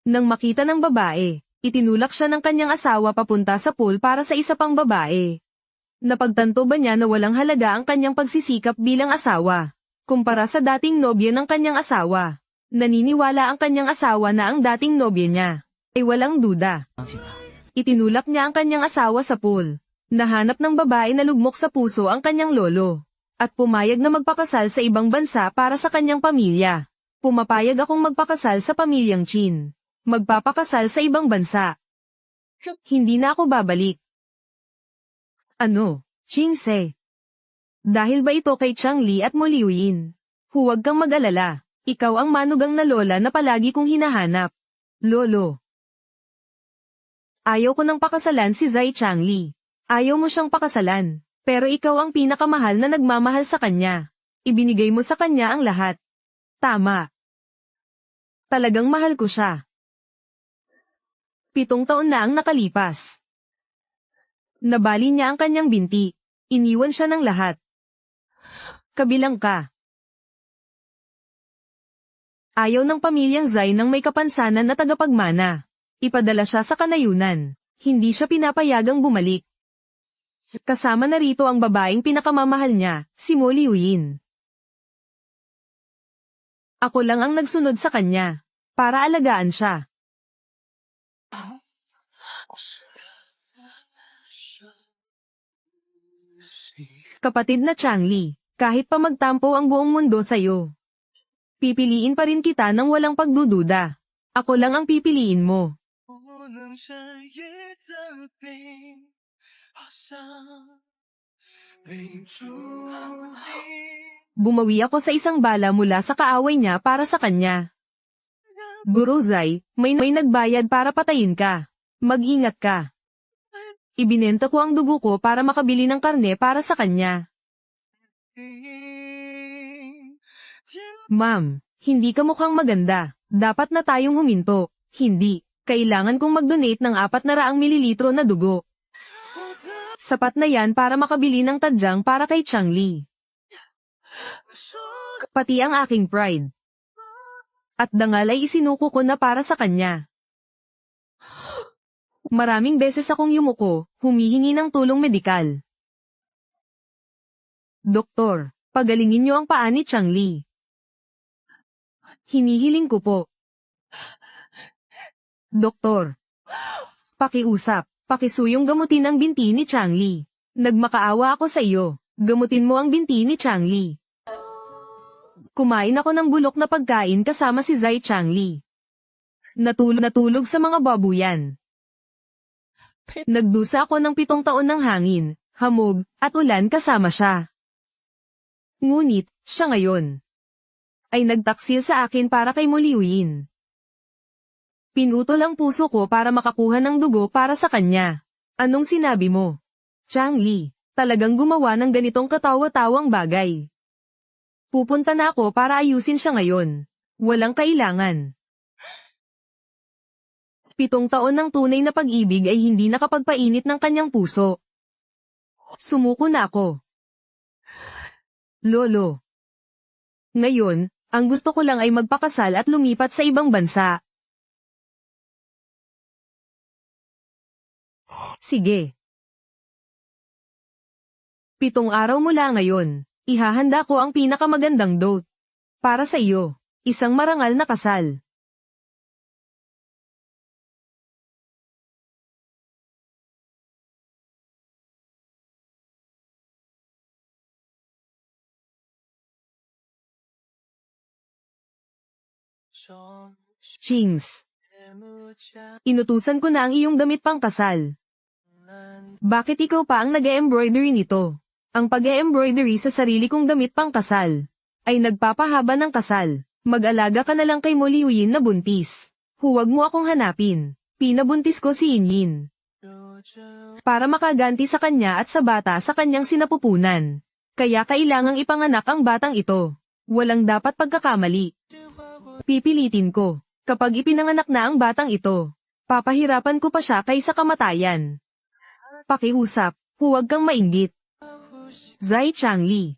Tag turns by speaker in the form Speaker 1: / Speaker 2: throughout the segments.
Speaker 1: Nang makita ng babae, itinulak siya ng kanyang asawa papunta sa pool para sa isa pang babae. Napagtanto ba niya na walang halaga ang kanyang pagsisikap bilang asawa, kumpara sa dating nobya ng kanyang asawa? Naniniwala ang kanyang asawa na ang dating nobya niya ay walang duda. Itinulak niya ang kanyang asawa sa pool. Nahanap ng babae na lugmok sa puso ang kanyang lolo, at pumayag na magpakasal sa ibang bansa para sa kanyang pamilya. Pumapayag akong magpakasal sa pamilyang Chin. Magpapakasal sa ibang bansa. Hindi na ako babalik. Ano, Chingse? Dahil ba ito kay Changli at mo Liuyin? Huwag kang mag-alala. Ikaw ang manugang na lola na palagi kong hinahanap. Lolo. Ayaw ko nang pakasalan si Zai Changli. Ayaw mo siyang pakasalan. Pero ikaw ang pinakamahal na nagmamahal sa kanya. Ibinigay mo sa kanya ang lahat. Tama. Talagang mahal ko siya. 7 taon na ang nakalipas. Nabali niya ang kanyang binti. Iniwan siya ng lahat. Kabilang ka. Ayaw ng pamilyang Zai ng may kapansanan na tagapagmana. Ipadala siya sa kanayunan. Hindi siya pinapayagang bumalik. Kasama na rito ang babaeng pinakamamahal niya, si Mo Liuyin. Ako lang ang nagsunod sa kanya, para alagaan siya. Kapatid na Changli, kahit pa magtampo ang buong mundo sa'yo, pipiliin pa rin kita ng walang pagdududa. Ako lang ang pipiliin mo. Bumawi ako sa isang bala mula sa kaaway niya para sa kanya. Guru Zai, may nagbayad para patayin ka. Mag-ingat ka. Ibinenta ko ang dugo ko para makabili ng karne para sa kanya. Ma'am, hindi ka mukhang maganda. Dapat na tayong huminto. Hindi. Kailangan kong mag-donate ng 400 mililitro na dugo. Sapat na yan para makabili ng tadyang para kay Changli. Pati ang aking pride. At dangal ay isinuko ko na para sa kanya. Maraming beses akong yumuko, humihingi ng tulong medikal. Doktor, pagalingin niyo ang paa ni Changli. Hinihiling ko po. Doktor, pakiusap, pakisuyong gamutin ang binti ni Changli. Nagmakaawa ako sa iyo, gamutin mo ang binti ni Changli. Kumain ako ng bulok na pagkain kasama si Zai Changli. Natulog sa mga babuyan. Nagdusa ako ng 7 taon ng hangin, hamog, at ulan kasama siya. Ngunit, siya ngayon ay nagtaksil sa akin para kay Mo Liuyin. Pinutol ang puso ko para makakuha ng dugo para sa kanya. Anong sinabi mo? Changli, talagang gumawa ng ganitong katawa-tawang bagay. Pupunta na ako para ayusin siya ngayon. Walang kailangan. 7 taon ng tunay na pag-ibig ay hindi nakapagpainit ng kanyang puso. Sumuko na ako. Lolo. Ngayon, ang gusto ko lang ay magpakasal at lumipat sa ibang bansa. Sige. 7 araw mula ngayon, ihahanda ko ang pinakamagandang date. Para sa iyo, isang marangal na kasal. Chings. Inutusan ko na ang iyong damit pang kasal. Bakit ikaw pa ang nag-embroidery nito? Ang pag-embroidery sa sarili kong damit pang kasal ay nagpapahaba ng kasal. Mag-alaga ka na lang kay Mo Liuyin na buntis. Huwag mo akong hanapin. Pinabuntis ko si Yinyin. Para makaganti sa kanya at sa bata sa kanyang sinapupunan. Kaya kailangang ipanganak ang batang ito. Walang dapat pagkakamali. Pipilitin ko. Kapag ipinanganak na ang batang ito, papahirapan ko pa siya kaysa kamatayan. Pakiusap, huwag kang mainggit. Zai Changli.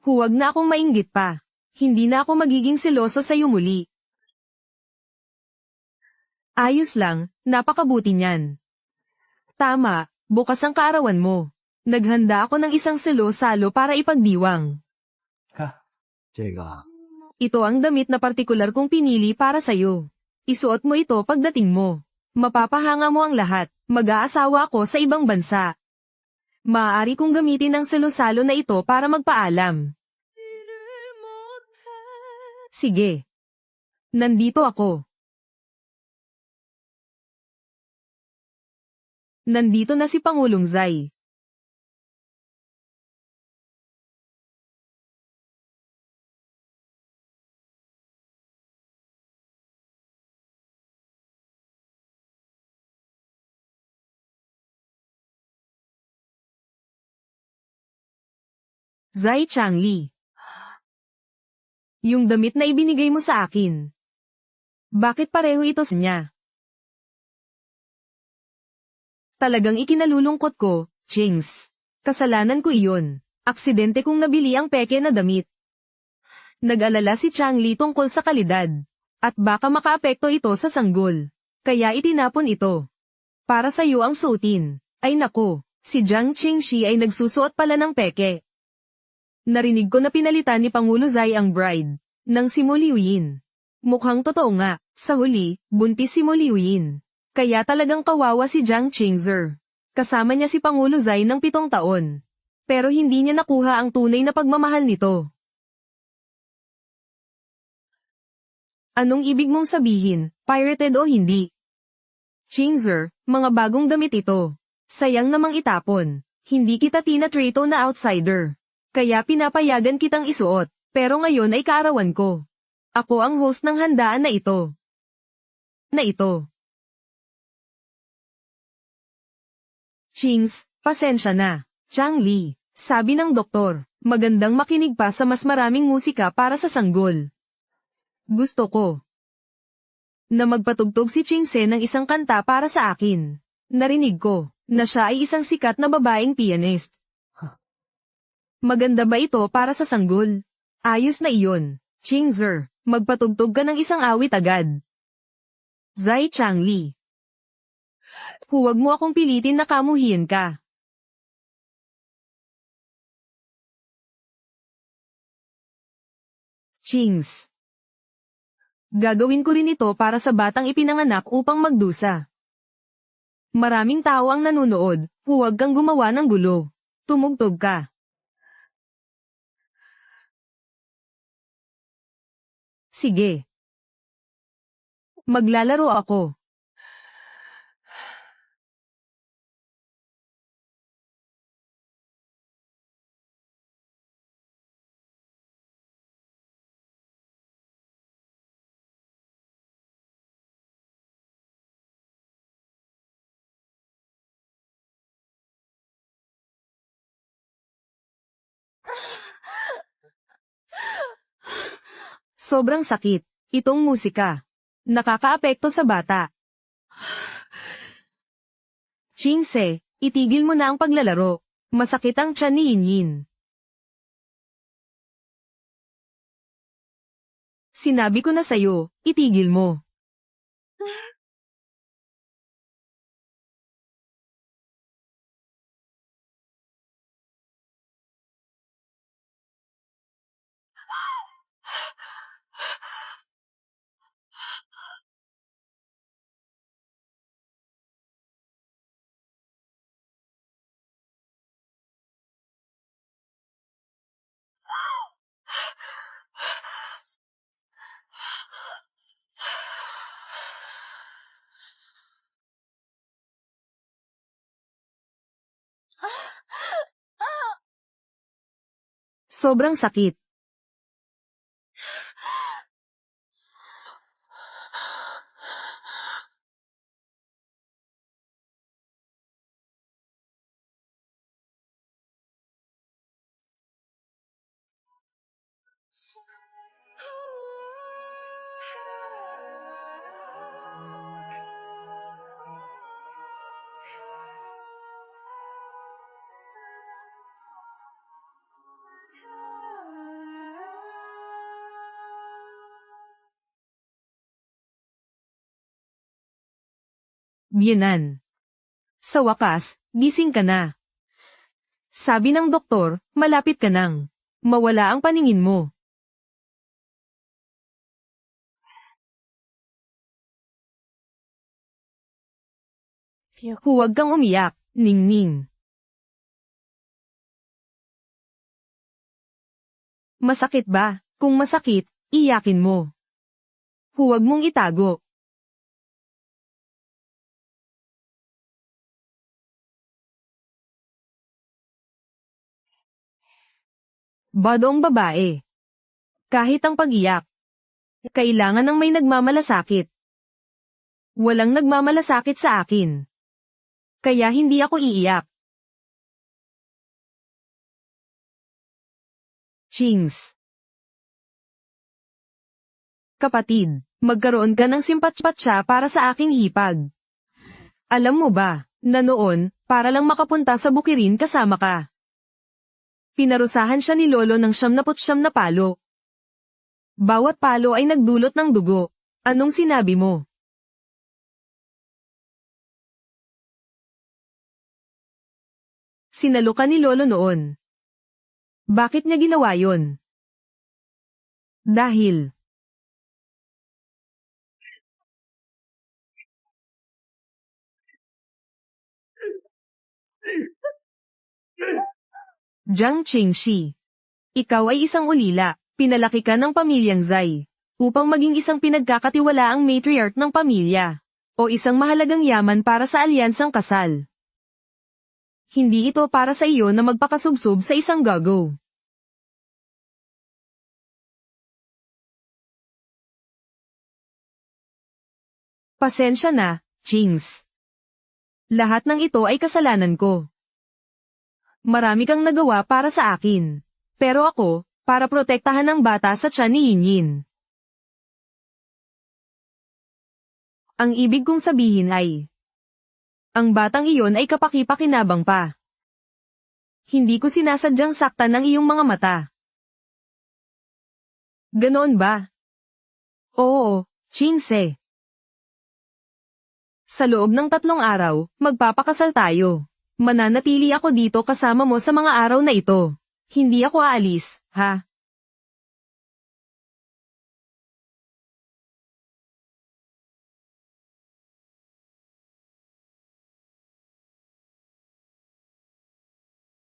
Speaker 1: Huwag na akong mainggit pa. Hindi na ako magiging seloso sa iyo muli. Ayos lang, napakabuti niyan. Tama, bukas ang kaarawan mo. Naghanda ako ng isang salo-salo para ipagdiwang.
Speaker 2: Ha, 제가
Speaker 1: Ito ang damit na partikular kong pinili para sa'yo. Isuot mo ito pagdating mo. Mapapahanga mo ang lahat, mag-aasawa ako sa ibang bansa. Maaari kong gamitin ang salo-salo na ito para magpaalam. Sige. Nandito ako. Nandito na si Pangulong Zai. Zai Changli. Yung damit na ibinigay mo sa akin. Bakit pareho ito sa niya? Talagang ikinalulungkot ko, Chings. Kasalanan ko iyon. Aksidente kong nabili ang peke na damit. Nag-alala si Changli tungkol sa kalidad. At baka makaapekto ito sa sanggol. Kaya itinapon ito. Para sa iyo ang suotin. Ay nako, si Jiang Qingxi ay nagsusuot pala ng peke. Narinig ko na pinalitan ni Pangulo Zai ang bride. Nang si Mo Liuyin. Mukhang totoo nga, sa huli, buntis si Mo Liuyin. Kaya talagang kawawa si Jiang Qingzer. Kasama niya si Pangulo Zai ng 7 taon. Pero hindi niya nakuha ang tunay na pagmamahal nito. Anong ibig mong sabihin, pirated o hindi? Qingzer, mga bagong damit ito. Sayang namang itapon. Hindi kita tinatrato na outsider. Kaya pinapayagan kitang isuot, pero ngayon ay kaarawan ko. Ako ang host ng handaan na ito. Chings, pasensya na. Changli, sabi ng doktor, magandang makinig pa sa mas maraming musika para sa sanggol. Gusto ko na magpatugtog si Chingse ng isang kanta para sa akin. Narinig ko na siya ay isang sikat na babaeng pianist. Maganda ba ito para sa sanggol? Ayos na iyon. Chingzer, magpatugtog ka ng isang awit agad. Zai Changli. Huwag mo akong pilitin na kamuhian ka. Chings. Gagawin ko rin ito para sa batang ipinanganak upang magdusa. Maraming tao ang nanunood, huwag kang gumawa ng gulo. Tumugtog ka. Sige. Maglalaro ako. Sobrang sakit. Itong musika. Nakakaapekto sa bata. Chingse, itigil mo na ang paglalaro. Masakit ang tiyan ni Yinyin. Sinabi ko na sa'yo, itigil mo. Sobrang sakit. Biyenan. Sa wakas, gising ka na. Sabi ng doktor, malapit ka nang mawala ang paningin mo. Huwag kang umiyak, Ningning. Masakit ba? Kung masakit, iyakin mo. Huwag mong itago. Badong babae. Kahit ang pag-iyak, kailangan ng may nagmamalasakit. Walang nagmamalasakit sa akin. Kaya hindi ako iiyak. Chings. Kapatid, magkaroon ka ng simpatsya para sa aking hipag. Alam mo ba, na noon, para lang makapunta sa bukirin kasama ka. Pinarusahan siya ni Lolo ng 99 na palo. Bawat palo ay nagdulot ng dugo. Anong sinabi mo? Sinalo ka ni Lolo noon. Bakit niya ginawa yon? Dahil Jiang Qingxi. Ikaw ay isang ulila, pinalaki ka ng pamilyang Zai, upang maging isang pinagkakatiwalaang matriarch ng pamilya, o isang mahalagang yaman para sa alyansang kasal. Hindi ito para sa iyo na magpakasubsob sa isang gago. Pasensya na, Chings. Lahat ng ito ay kasalanan ko. Marami kang nagawa para sa akin. Pero ako, para protektahan ang bata sa tiyan ni Yinyin. Ang ibig kong sabihin ay, ang batang iyon ay kapaki-pakinabang pa. Hindi ko sinasadyang saktan ang iyong mga mata. Ganoon ba? Oo, Chingse. Sa loob ng 3 araw, magpapakasal tayo. Mananatili ako dito kasama mo sa mga araw na ito. Hindi ako aalis, ha?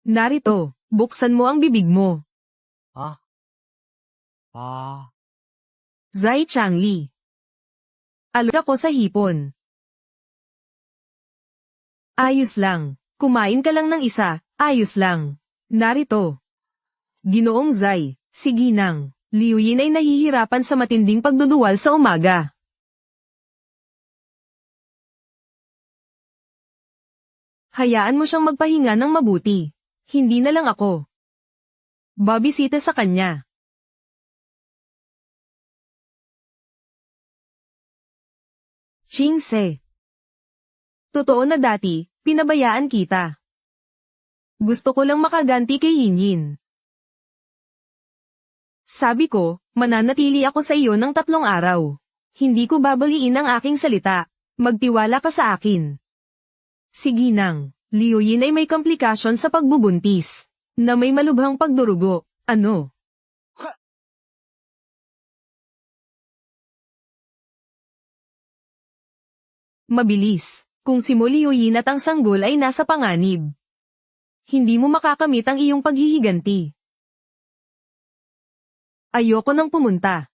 Speaker 1: Narito, buksan mo ang bibig mo.
Speaker 2: Ah. Ah.
Speaker 1: Zai Changli. Alok ako sa hipon. Ayos lang. Kumain ka lang ng isa, ayos lang. Narito. Ginoong Zai, si Ginang. Liu Yin ay nahihirapan sa matinding pagduduwal sa umaga. Hayaan mo siyang magpahinga ng mabuti. Hindi na lang ako. Babisita sa kanya. Chingse. Totoo na dati, pinabayaan kita. Gusto ko lang makaganti kay Yinyin. Sabi ko, mananatili ako sa iyo ng 3 araw. Hindi ko babaliin ang aking salita. Magtiwala ka sa akin. Sige nang, Liu Yin ay may komplikasyon sa pagbubuntis. Na may malubhang pagdurugo. Ano? Mabilis. Kung si Liu Yin at ang sanggol ay nasa panganib. Hindi mo makakamit ang iyong paghihiganti. Ayoko nang pumunta.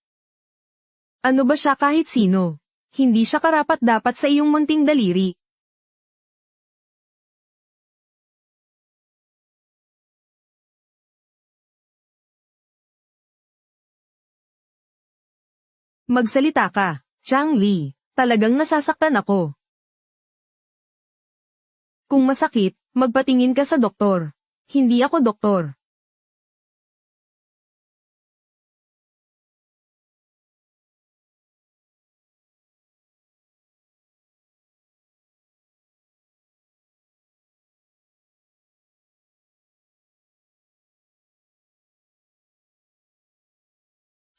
Speaker 1: Ano ba siya kahit sino? Hindi siya karapat-dapat sa iyong munting daliri. Magsalita ka, Chang Li. Talagang nasasaktan ako. Kung masakit, magpatingin ka sa doktor. Hindi ako doktor.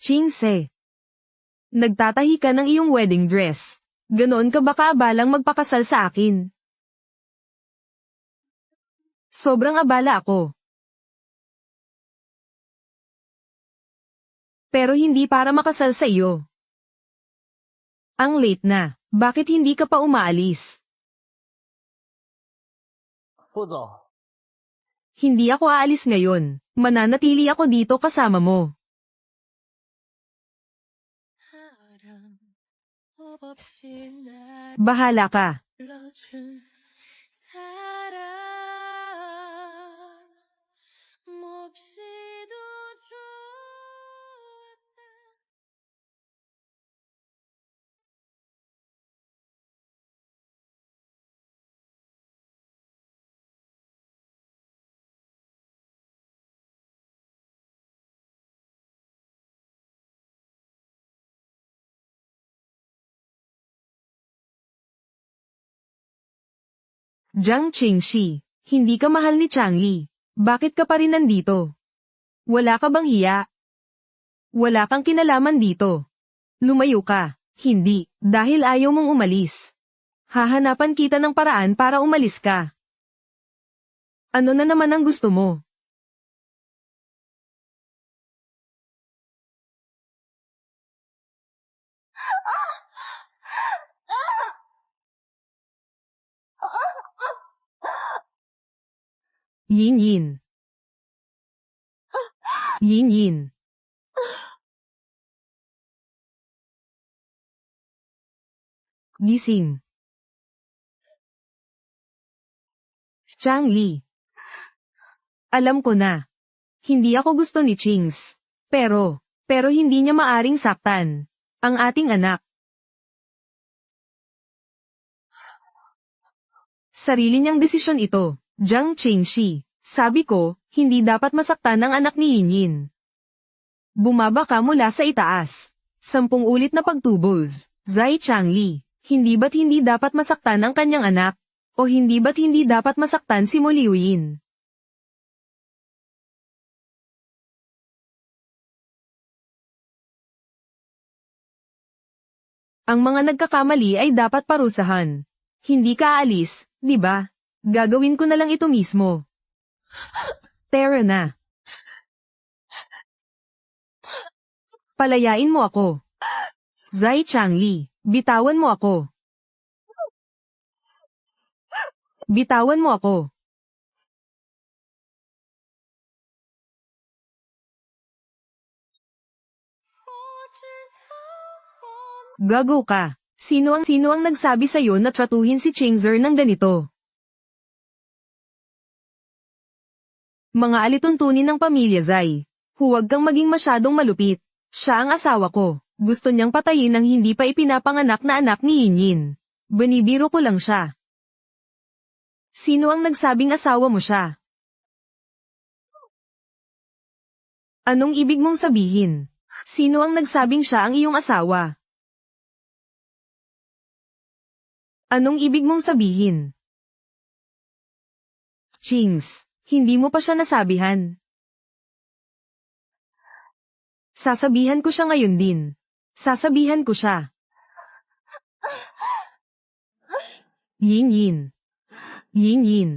Speaker 1: Chingse. Nagtatahi ka ng iyong wedding dress. Ganoon ka ba kaabalang magpakasal sa akin? Sobrang abala ako. Pero hindi para makasal sa iyo. Ang late na. Bakit hindi ka pa umaalis?
Speaker 2: 不走。
Speaker 1: Hindi ako aalis ngayon. Mananatili ako dito kasama mo. Bahala ka. Jiang Qingxi, hindi ka mahal ni Changli. Bakit ka pa rin nandito? Wala ka bang hiya? Wala kang kinalaman dito. Lumayo ka. Hindi, dahil ayaw mong umalis. Hahanapan kita ng paraan para umalis ka. Ano na naman ang gusto mo? Yin Yin. Yin Yin. Gising. Changli. Alam ko na. Hindi ako gusto ni Chings. Pero hindi niya maaring saktan ang ating anak. Sarili niyang desisyon ito. Jiang Qingxi. Sabi ko, hindi dapat masaktan ang anak ni Yin Yin. Bumaba ka mula sa itaas. 10 ulit na pagtubos. Zai Changli. Hindi ba't hindi dapat masaktan ang kanyang anak? O hindi ba't hindi dapat masaktan si Mo Liuyin? Ang mga nagkakamali ay dapat parusahan. Hindi ka aalis, di ba? Gagawin ko na lang ito mismo. Tara na. Palayain mo ako. Zai Changli, bitawan mo ako. Bitawan mo ako. Gago ka. Sino ang nagsabi sa'yo na tratuhin si Chingzer ng ganito? Mga alituntunin ng pamilya Zai. Huwag kang maging masyadong malupit. Siya ang asawa ko. Gusto niyang patayin ang hindi pa ipinapanganak na anak ni Yin Yin. Binibiro ko lang siya. Sino ang nagsabing asawa mo siya? Anong ibig mong sabihin? Sino ang nagsabing siya ang iyong asawa? Anong ibig mong sabihin? Chings, hindi mo pa siya nasabihan. Sasabihan ko siya ngayon din. Sasabihan ko siya. Yin Yin. Yin Yin.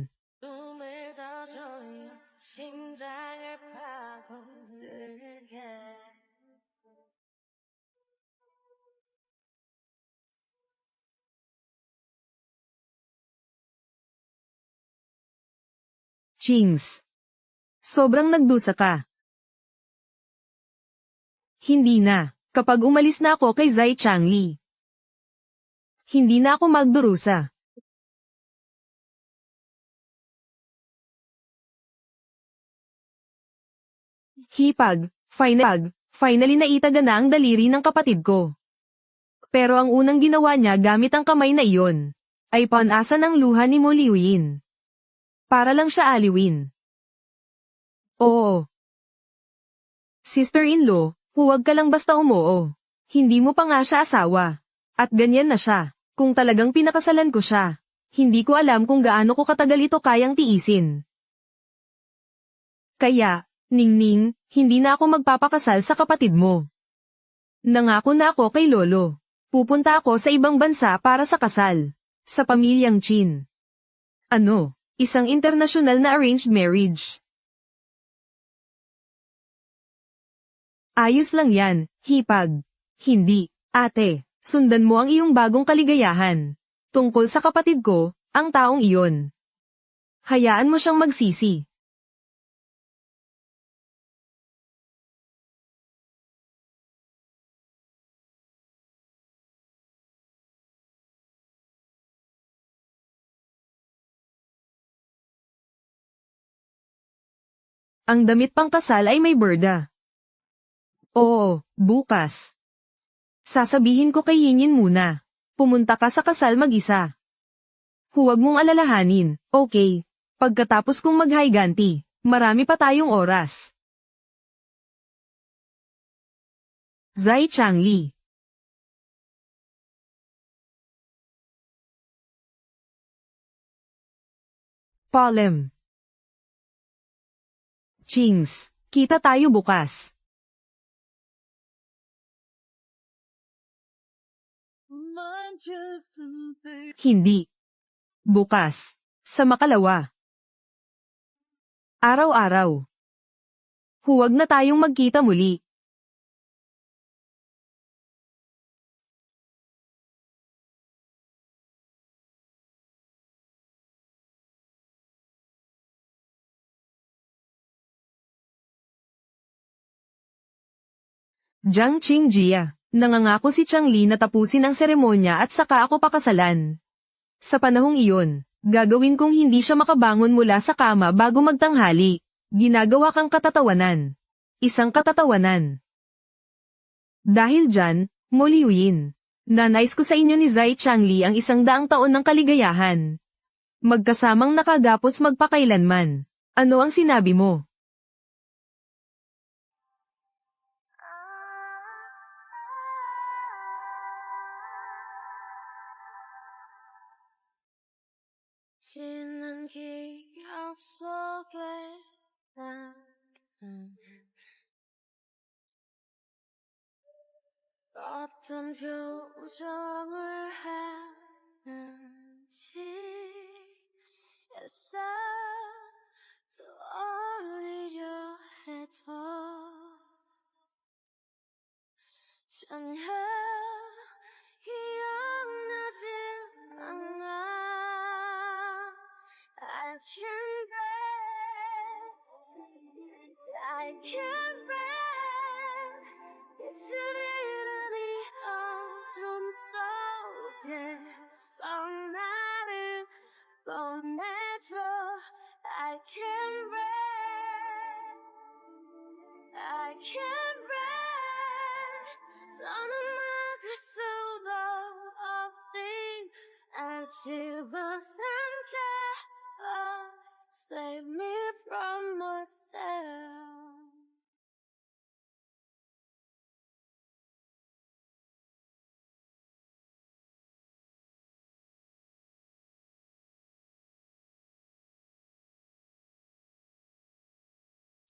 Speaker 1: Chings. Sobrang nagdusa ka. Hindi na. Kapag umalis na ako kay Zai Changli. Hindi na ako magdurusa. Hipag, finally naitaga na ang daliri ng kapatid ko. Pero ang unang ginawa niya gamit ang kamay na iyon, ay panasa ng luha ni Mo Liuyin. Para lang siya aliwin. Oo. Sister-in-law, huwag ka lang basta umoo. Hindi mo pa nga siya asawa. At ganyan na siya. Kung talagang pinakasalan ko siya, hindi ko alam kung gaano ko katagal ito kayang tiisin. Kaya, Ningning, hindi na ako magpapakasal sa kapatid mo. Nangako na ako kay Lolo. Pupunta ako sa ibang bansa para sa kasal. Sa pamilyang Chin. Ano? Isang internasyonal na arranged marriage. Ayos lang yan, hipag. Hindi, ate. Sundan mo ang iyong bagong kaligayahan. Tungkol sa kapatid ko, ang taong iyon. Hayaan mo siyang magsisi. Ang damit pang kasal ay may berda. Oo, bukas. Sasabihin ko kay Yinyin muna. Pumunta ka sa kasal mag-isa. Huwag mong alalahanin, okay? Pagkatapos kong maghiganti, marami pa tayong oras. Zai Changli. Palem. Chings, kita tayo bukas. Hindi. Bukas. Sa makalawa. Araw-araw. Huwag na tayong magkita muli. Jiang Qingjia. Nangangako si Chang Li na tapusin ang seremonya at saka ako pakasalan. Sa panahong iyon, gagawin kong hindi siya makabangon mula sa kama bago magtanghali. Ginagawa kang katatawanan. Isang katatawanan. Dahil dyan, Moliuyin. Nanais ko sa inyo ni Zai Changli ang 100 taon ng kaligayahan. Magkasamang nakagapos magpakailanman. Ano ang sinabi mo?
Speaker 3: 지난 기억 속에 나는 어떤 표정을 하는지 애써 떠올리려 해도 전혀 기억나지 않아. I can't breathe. I can't breathe. 이슬이는 이 어둠 속에 나를 보내줘. I can't breathe. I can't breathe. 더는 막을 수도 없는 아집어산가. Save me from myself.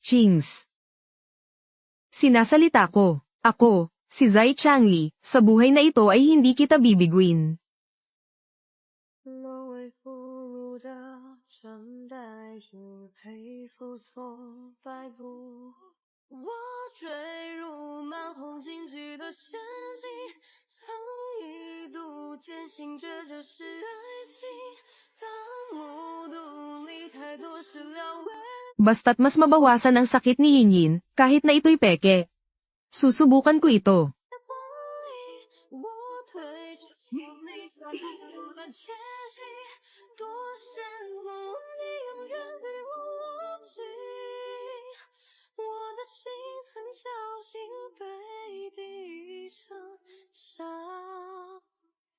Speaker 1: Chings. Sinasalita ko. Ako, si Zai Changli, sa buhay na ito ay hindi kita bibiguin.
Speaker 3: 若为俘虏的正带引黑服从白骨，我坠入满红荆棘的陷阱，曾一度坚信这就是爱情，当目睹你太多事了无。
Speaker 1: Basta't mas mabawasan ang sakit ni Yinyin, kahit na ito'y peke. Susubukan ko ito.
Speaker 3: 我退出心里所有的窃喜，多羡慕你永远对我无情。我的心曾侥幸被逼成伤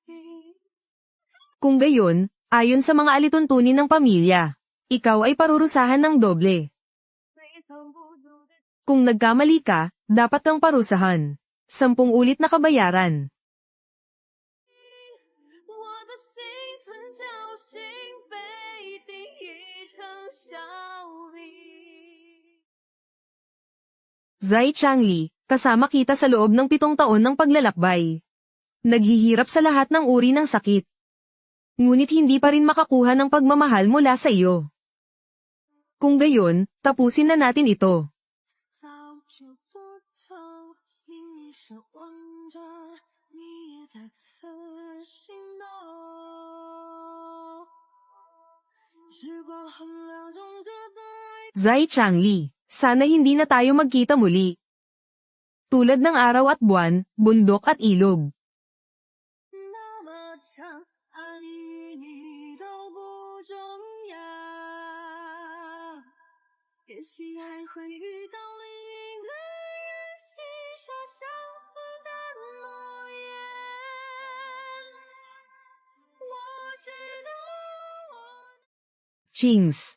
Speaker 3: 悲。
Speaker 1: Kung gayon, ayon sa mga alituntunin ng pamilya, ikaw ay parurusahan ng doble. Kung nagkamali ka, dapat kang parusahan. 10 ulit na kabayaran. Zai Changli, kasama kita sa loob ng 7 taon ng paglalakbay. Naghihirap sa lahat ng uri ng sakit. Ngunit hindi pa rin makakuha ng pagmamahal mula sa iyo. Kung gayon, tapusin na natin ito.
Speaker 3: 早就不同，明明奢望着你也再次心动。时光衡量中这份爱。
Speaker 1: Zai Changli, sana hindi na tayo magkita muli. Tulad ng araw at buwan, bundok at ilog.
Speaker 3: 那么长，爱你与你都不重要，也许还会遇到另一个人，许下相似的诺言。我知道我。
Speaker 1: Chings.